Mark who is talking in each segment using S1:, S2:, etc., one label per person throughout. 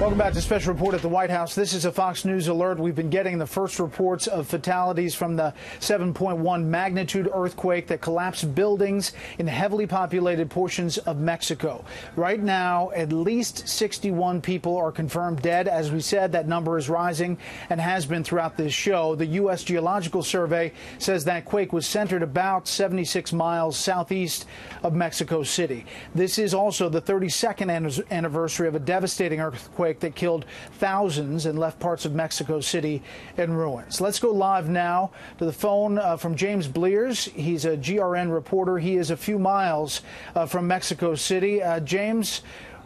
S1: Welcome back to Special Report at the White House. This is a Fox News alert. We've been getting the first reports of fatalities from the 7.1 magnitude earthquake that collapsed buildings in heavily populated portions of Mexico. Right now, at least 61 people are confirmed dead. As we said, that number is rising and has been throughout this show. The U.S. Geological Survey says that quake was centered about 76 miles southeast of Mexico City. This is also the 32nd anniversary of a devastating earthquake that killed thousands and left parts of Mexico City in ruins. Let's go live now to the phone from James Blears. He's a GRN reporter. He is a few miles from Mexico City. James,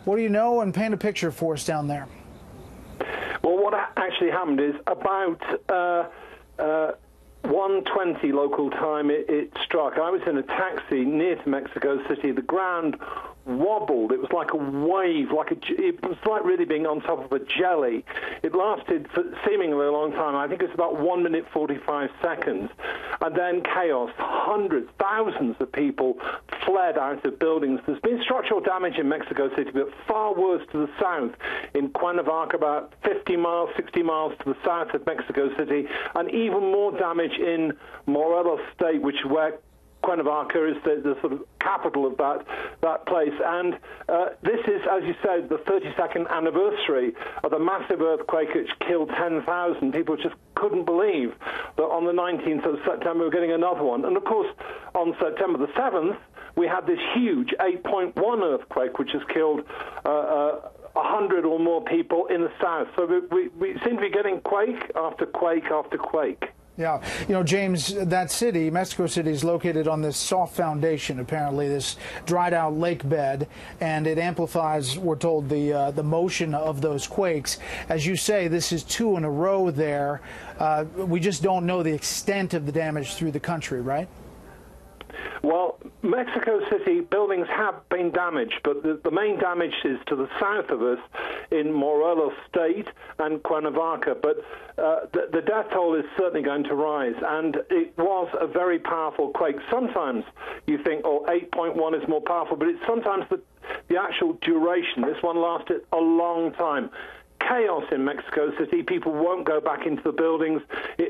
S1: what do you know? And paint a picture for us down there.
S2: Well, what actually happened is about 1:20 local time it struck. I was in a taxi near to Mexico City. The ground wobbled. It was like a wave, it was like really being on top of a jelly. It lasted for seemingly a long time. I think it was about 1 minute 45 seconds. And then chaos. Hundreds, thousands of people fled out of buildings. There's been structural damage in Mexico City, but far worse to the south in Cuernavaca, about 50 miles, 60 miles to the south of Mexico City, and even more damage in Morelos State, which is where Cuernavaca is the sort of capital of that place. And this is, as you said, the 32nd anniversary of the massive earthquake which killed 10,000. People just couldn't believe that on the 19th of September we're getting another one. And of course, on September the 7th, we had this huge 8.1 earthquake which has killed 100 or more people in the south. So we seem to be getting quake after quake after quake.
S1: Yeah. You know, James, that city, Mexico City, is located on this soft foundation, apparently, this dried-out lake bed, and it amplifies, we're told, the motion of those quakes. As you say, this is two in a row there. We just don't know the extent of the damage through the country, right?
S2: Well, Mexico City buildings have been damaged, but the main damage is to the south of us in Morelos State and Cuernavaca. But the death toll is certainly going to rise, and it was a very powerful quake. Sometimes you think, oh, 8.1 is more powerful, but it's sometimes the actual duration. This one lasted a long time. Chaos in Mexico City. People won't go back into the buildings.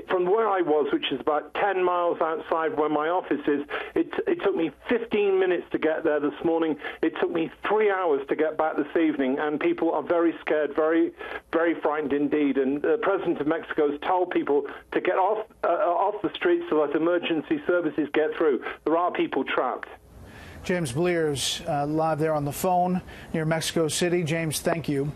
S2: From where I was, which is about 10 miles outside where my office is, it took me 15 minutes to get there this morning. It took me 3 hours to get back this evening, and people are very scared, very, very frightened indeed. And the President of Mexico has told people to get off the streets so that emergency services get through. There are people trapped.
S1: James Blears, live there on the phone near Mexico City. James, thank you.